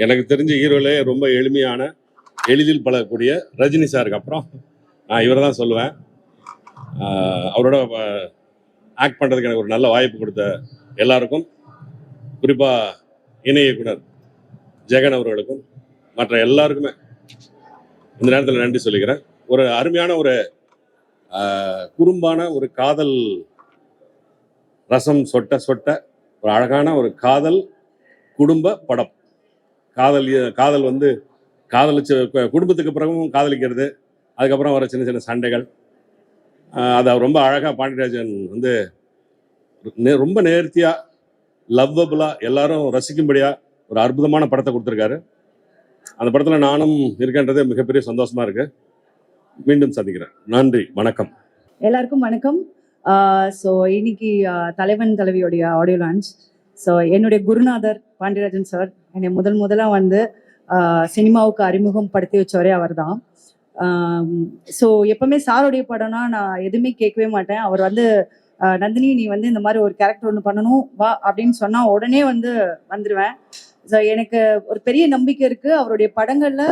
எனக்கு தெரிஞ்ச ஹீரோலே ரொம்ப எளிமையான எளிதில் பழகக்கூடிய ரஜினி சாருக்கு அப்புறம் நான் இவரை தான் சொல்லுவேன். அவரோட ஆக்ட் பண்ணுறதுக்கு எனக்கு ஒரு நல்ல வாய்ப்பு கொடுத்த எல்லாருக்கும், குறிப்பாக இணை இயக்குனர் ஜெகன் அவர்களுக்கும் மற்ற எல்லாருக்குமே இந்த நேரத்தில் நன்றி சொல்லிக்கிறேன். ஒரு அருமையான ஒரு குறும்பான ஒரு காதல் ரசம் சொட்ட சொட்ட ஒரு அழகான ஒரு காதல் குடும்ப படம். காதல் வந்து காதலிச்சு குடும்பத்துக்கு பிறகும் காதலிக்கிறது, அதுக்கப்புறம் வர சின்ன சின்ன சண்டைகள், அதை ரொம்ப அழகாக பாண்டியராஜன் வந்து ரொம்ப நேர்த்தியாக லவ்வபுளாக எல்லாரும் ரசிக்கும்படியாக ஒரு அற்புதமான படத்தை கொடுத்துருக்காரு. அந்த படத்தில் நானும் இருக்கின்றது மிகப்பெரிய சந்தோஷமா இருக்கு. மீண்டும் சந்திக்கிறேன். நன்றி, வணக்கம். எல்லாருக்கும் வணக்கம். ஸோ இன்னைக்கு தலைவன் தலைவியோடைய ஆடியோ லான்ச். ஸோ என்னுடைய குருநாதர் பாண்டியராஜன் சார் என்னை முதலாக வந்து சினிமாவுக்கு அறிமுகம் படுத்தி வச்சவரே அவர் தான். ஸோ எப்பவுமே சாருடைய படம்னா நான் எதுவுமே கேட்கவே மாட்டேன். அவர் வந்து நந்தினி நீ வந்து இந்த மாதிரி ஒரு கேரக்டர் ஒன்று பண்ணணும் வா அப்படின்னு சொன்னால் உடனே வந்து வந்துடுவேன். ஸோ எனக்கு ஒரு பெரிய நம்பிக்கை இருக்குது அவருடைய படங்களில்.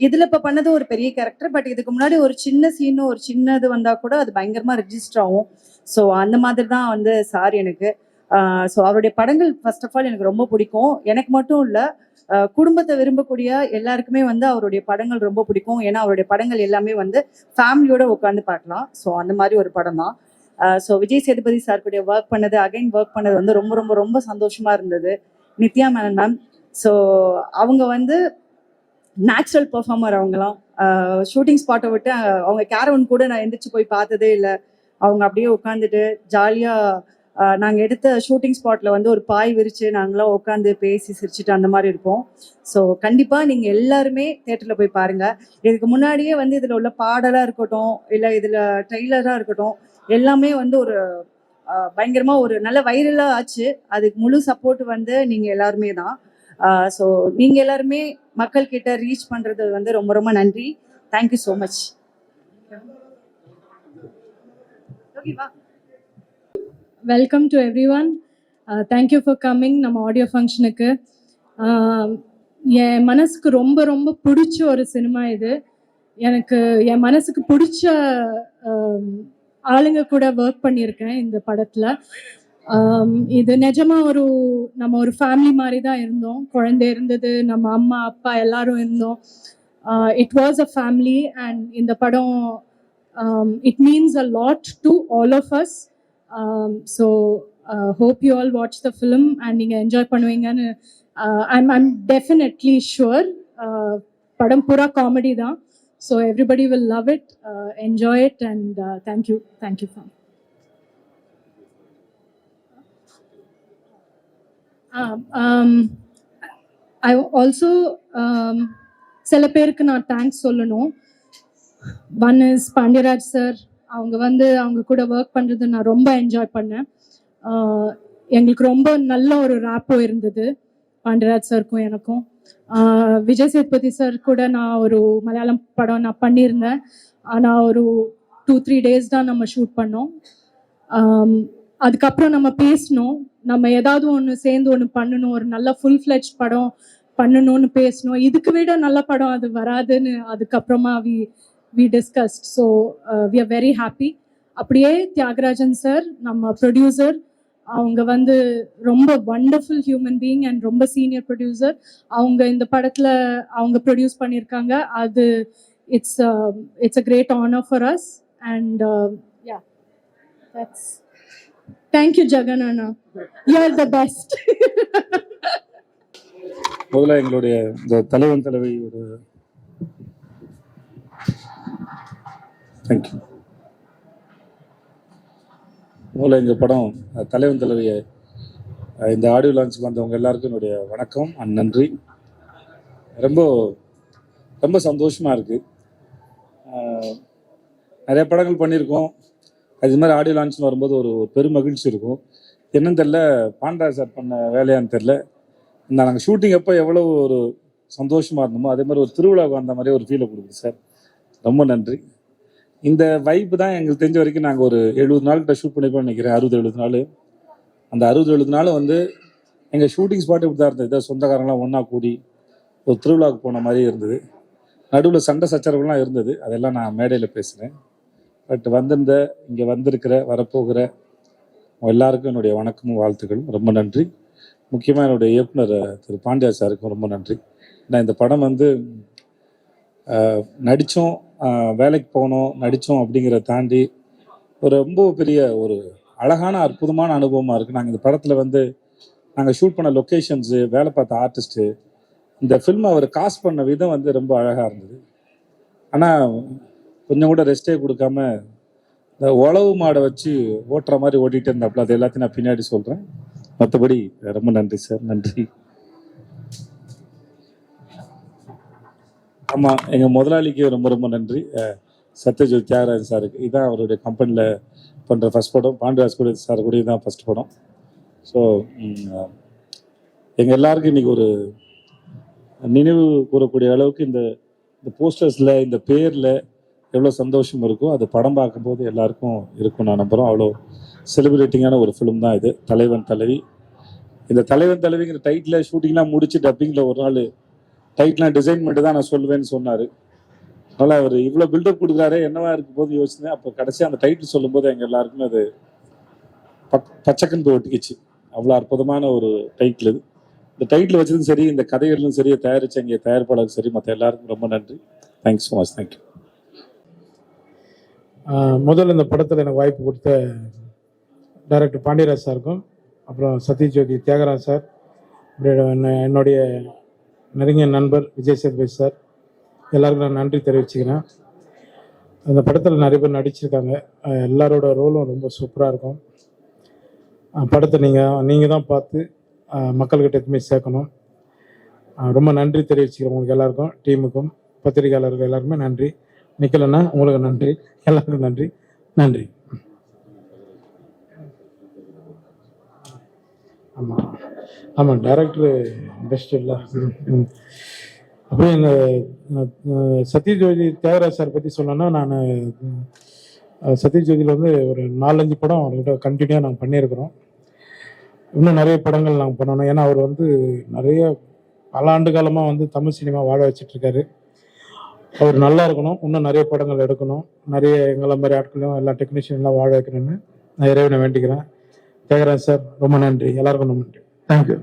இதில் இப்போ பண்ணது ஒரு பெரிய கேரக்டர், பட் இதுக்கு முன்னாடி ஒரு சின்ன சீனு ஒரு சின்னது வந்தால் கூட அது பயங்கரமாக ரெஜிஸ்டர் ஆகும். ஸோ அந்த மாதிரி தான் வந்து சார் எனக்கு. ஸோ அவருடைய படங்கள் ஃபர்ஸ்ட் ஆஃப் ஆல் எனக்கு ரொம்ப பிடிக்கும். எனக்கு மட்டும் இல்லை, குடும்பத்தை விரும்பக்கூடிய எல்லாருக்குமே வந்து அவருடைய படங்கள் ரொம்ப பிடிக்கும். ஏன்னா அவருடைய படங்கள் எல்லாமே வந்து ஃபேமிலியோட உட்காந்து பார்க்கலாம். ஸோ அந்த மாதிரி ஒரு படம் தான். ஸோ விஜய் சேதுபதி சார் கூட ஒர்க் பண்ணது வந்து ரொம்ப ரொம்ப ரொம்ப சந்தோஷமா இருந்தது. நித்யா மேனன், ஸோ அவங்க வந்து நேச்சுரல் பெர்ஃபார்மர். அவங்களாம் ஷூட்டிங் ஸ்பாட்டை விட்டு அவங்க கேரவன் கூட நான் எந்திரிச்சு போய் பார்த்ததே இல்லை. அவங்க அப்படியே உட்காந்துட்டு ஜாலியாக நாங்கள் எடுத்த ஷூட்டிங் ஸ்பாட்டில் வந்து ஒரு பாய் விரித்து நாங்களாம் உட்காந்து பேசி சிரிச்சுட்டு அந்த மாதிரி இருப்போம். ஸோ கண்டிப்பாக நீங்கள் எல்லாருமே தேட்டரில் போய் பாருங்கள். இதுக்கு முன்னாடியே வந்து இதில் உள்ள பாடலாக இருக்கட்டும், இல்லை இதில் ட்ரெய்லராக இருக்கட்டும், எல்லாமே வந்து ஒரு பயங்கரமாக ஒரு நல்ல வைரலாக ஆச்சு. அதுக்கு முழு சப்போர்ட் வந்து நீங்கள் எல்லாருமே தான். ஸோ நீங்கள் எல்லாருமே மக்கள் கிட்ட ரீச் பண்ணுறது வந்து ரொம்ப ரொம்ப நன்றி. Thank you so much. Welcome to every one. Thank you for coming நம்ம ஆடியோ ஃபங்க்ஷனுக்கு. என் மனசுக்கு ரொம்ப ரொம்ப பிடிச்ச ஒரு சினிமா இது. எனக்கு என் மனசுக்கு பிடிச்ச ஆளுங்க கூட ஒர்க் பண்ணியிருக்கேன் இந்த படத்தில். இது நிஜமாக நம்ம ஒரு ஃபேமிலி மாதிரி தான் இருந்தோம். குழந்தை இருந்தது, நம்ம அம்மா அப்பா எல்லாரும் இருந்தோம். It was a family and இந்த படம் it means a lot to all of us. So hope you all watch the film and நீங்கள் என்ஜாய் பண்ணுவீங்கன்னு ஐம் டெஃபினெட்லி ஷுவர். படம் பூரா காமெடி தான். So everybody will love it, enjoy it and thank you for. I also சில பேருக்கு நான் thanks சொல்லணும். One is Pandiyaraj sir. அவங்க கூட ஒர்க் பண்ணுறது நான் ரொம்ப என்ஜாய் பண்ணேன். எங்களுக்கு ரொம்ப நல்ல ஒரு ரேப்போ இருந்தது பாண்டியராஜ் சாருக்கும் எனக்கும். விஜய் சேதுபதி சார் கூட நான் ஒரு மலையாளம் படம் நான் பண்ணியிருந்தேன். ஆனால் ஒரு 2-3 days தான் நம்ம ஷூட் பண்ணோம். அதுக்கப்புறம் நம்ம பேசணும், நம்ம ஏதாவது ஒன்று சேர்ந்து ஒன்று பண்ணணும், ஒரு நல்ல ஃபுல் ஃப்ளெஜ் படம் பண்ணணும்னு பேசணும். இதுக்கு விட நல்ல படம் அது வராதுன்னு அதுக்கப்புறமா we discussed. So we are very happy. அப்படியே தியாகராஜன் சார் நம்ம ப்ரொடியூசர், அவங்க வந்து ரொம்ப வண்டர்ஃபுல் ஹியூமன் பீயிங் அண்ட் ரொம்ப சீனியர் ப்ரொடியூசர். அவங்க இந்த படத்தில் அவங்க ப்ரொடியூஸ் பண்ணியிருக்காங்க. அது it's a great honor for us and yeah, that's. Thank you Jagan Anna, you are the best. முதல்ல எங்களுடைய இந்த தலைவன் தலைவி ஒரு தேங்க்யூ. முதல்ல இந்த படம் தலைவன் தலைவியை இந்த ஆடியோ லான்ச்சுக்கு வந்தவங்க எல்லாருக்கும் என்னுடைய வணக்கம் அண்ட் நன்றி. ரொம்ப ரொம்ப சந்தோஷமாக இருக்குது. நிறைய படங்கள் பண்ணியிருக்கோம். அது மாதிரி ஆடியோ லான்ச்னு வரும்போது ஒரு பெரும் மகிழ்ச்சி இருக்கும். என்னன்னு தெரில, பாண்டியராஜ் சார் பண்ண வேலையான்னு தெரில, நாங்கள் ஷூட்டிங் அப்போ எவ்வளோ ஒரு சந்தோஷமாக இருந்தோமோ அதே மாதிரி ஒரு திருவிழாவுக்கு வந்த மாதிரி ஒரு ஃபீலை கொடுக்குது சார். ரொம்ப நன்றி. இந்த வைப்பு தான் எங்களுக்கு தெரிஞ்ச வரைக்கும் நாங்கள் ஒரு 70 நாள்கிட்ட ஷூட் பண்ணிப்போம் நினைக்கிறேன். 60-70 நாள். அந்த 60-70 நாள் வந்து எங்கள் ஷூட்டிங் ஸ்பாட் இப்படி தான் இருந்தது. இதை சொந்தக்காரங்களாம் ஒன்றா கூடி ஒரு திருவிழாவுக்கு போன மாதிரி இருந்தது. நடுவில் சண்டை சச்சரவுலாம் இருந்தது, அதெல்லாம் நான் மேடையில் பேசுகிறேன். பட் வந்திருந்த இங்கே வந்திருக்கிற வரப்போகிற எல்லாருக்கும் என்னுடைய வணக்கமும் வாழ்த்துக்களும். ரொம்ப நன்றி. முக்கியமாக என்னுடைய இயக்குனர் திரு பாண்டியா சாருக்கும் ரொம்ப நன்றி. நான் இந்த படம் வந்து நடித்தோம், வேலைக்கு போனோம், நடித்தோம் அப்படிங்கிறத தாண்டி ஒரு ரொம்ப பெரிய ஒரு அழகான அற்புதமான அனுபவமாக இருக்குது. நாங்கள் இந்த படத்தில் வந்து நாங்கள் ஷூட் பண்ண லொக்கேஷன்ஸு, வேலை பார்த்த ஆர்டிஸ்ட்டு, இந்த ஃபில்மை அவர் காஸ்ட் பண்ண விதம் வந்து ரொம்ப அழகாக இருந்தது. ஆனால் கொஞ்சம் கூட ரெஸ்ட்டே கொடுக்காம இந்த உழவு மாடை வச்சு ஓட்டுற மாதிரி ஓட்டிகிட்டு இருந்தாப்புல. அது எல்லாத்தையும் நான் பின்னாடி சொல்கிறேன். மற்றபடி ரொம்ப நன்றி சார், நன்றி. ஆமாம், எங்கள் முதலாளிக்கு ரொம்ப ரொம்ப நன்றி. சத்யஜோதி தியாகராஜன் சாருக்கு. இதுதான் அவருடைய கம்பெனியில் பண்ணுற ஃபஸ்ட் படம். பாண்டியராஜ் கூட சார் கூட இதுதான் ஃபஸ்ட் படம். ஸோ எங்கள் எல்லாருக்கும் இன்றைக்கி ஒரு நினைவு கூறக்கூடிய அளவுக்கு இந்த போஸ்டர்ஸில், இந்த பேரில் எவ்வளோ சந்தோஷம் இருக்கோ அது படம் பார்க்கும்போது எல்லாருக்கும் இருக்கும் நான் நம்புகிறோம். அவ்வளோ செலிப்ரேட்டிங்கான ஒரு ஃபிலிம் தான் இது, தலைவன் தலைவி. இந்த தலைவன் தலைவிங்கிற டைட்டில் ஷூட்டிங்லாம் முடிச்சு டப்பிங்கில் ஒரு நாள் டைட்டிலாம் டிசைன் பண்ணிட்டு தான் நான் சொல்லுவேன்னு சொன்னார். அதனால் அவர் இவ்வளோ பில்டப் கொடுக்குறாரு, என்னவா இருக்கும் போது யோசிச்சேன். அப்போ கடைசி அந்த டைட்டில் சொல்லும்போது எங்கள் எல்லாருக்குமே அது பச்சைக்கன் போய் ஒட்டிக்கிச்சு. அவ்வளோ அற்புதமான ஒரு டைட்டில் இது. இந்த டைட்டில் வச்சதும் சரி, இந்த கதைகளும் சரி, தயாரிச்ச இங்கே தயாரிப்பாளரும் சரி, மற்ற எல்லாருக்கும் ரொம்ப நன்றி. Thanks so much. தேங்க்யூ. முதல்ல இந்த படத்தில் எனக்கு வாய்ப்பு கொடுத்த டைரக்டர் பாண்டியராஜ் சாருக்கும், அப்புறம் சத்யஜோதி தியாகராஜ் சார், என்னுடைய நெருங்கிய நண்பர் விஜய் சேதுபதி சார், எல்லாருக்கும் நான் நன்றி தெரிவிச்சுக்கிறேன். அந்த படத்தில் நிறைய பேர் நடிச்சிருக்காங்க. எல்லாரோட ரோலும் ரொம்ப சூப்பராக இருக்கும். படத்தை நீங்கள் தான் பார்த்து மக்கள்கிட்ட எதுவுமே சேர்க்கணும். ரொம்ப நன்றி தெரிவிச்சுக்கிறேன் உங்களுக்கு எல்லாருக்கும், டீமுக்கும், பத்திரிகையாளர்கள் எல்லாருக்குமே நன்றி. நிக்கலண்ணா உங்களுக்கு நன்றி, எல்லாருக்கும் நன்றி. நன்றி. ஆமாம் ஆமாம், டைரக்டரு பெஸ்ட் இல்லை. அப்புறம் எங்கள் சத்யஜோதி தியாகராஜ் சார் பற்றி சொல்லணும்னா, நான் சத்யஜோதியில் வந்து ஒரு 4-5 படம் அவர்கிட்ட கண்டினியூவாக நாங்கள் பண்ணியிருக்கிறோம். இன்னும் நிறைய படங்கள் நாங்கள் பண்ணணும். ஏன்னா அவர் வந்து நிறைய பல ஆண்டு காலமாக வந்து தமிழ் சினிமா வாழ வச்சிட்ருக்காரு. அவர் நல்லா இருக்கணும், இன்னும் நிறைய படங்கள் எடுக்கணும், நிறைய எங்களை மாதிரி ஆட்களையும் எல்லா டெக்னீஷியன்லாம் வாழ வைக்கணும்னு நான் இறைவனை வேண்டிக்கிறேன். தியாகராஜ் சார் ரொம்ப நன்றி, எல்லாருக்கும் ரொம்ப நன்றி. தேங்க்யூ.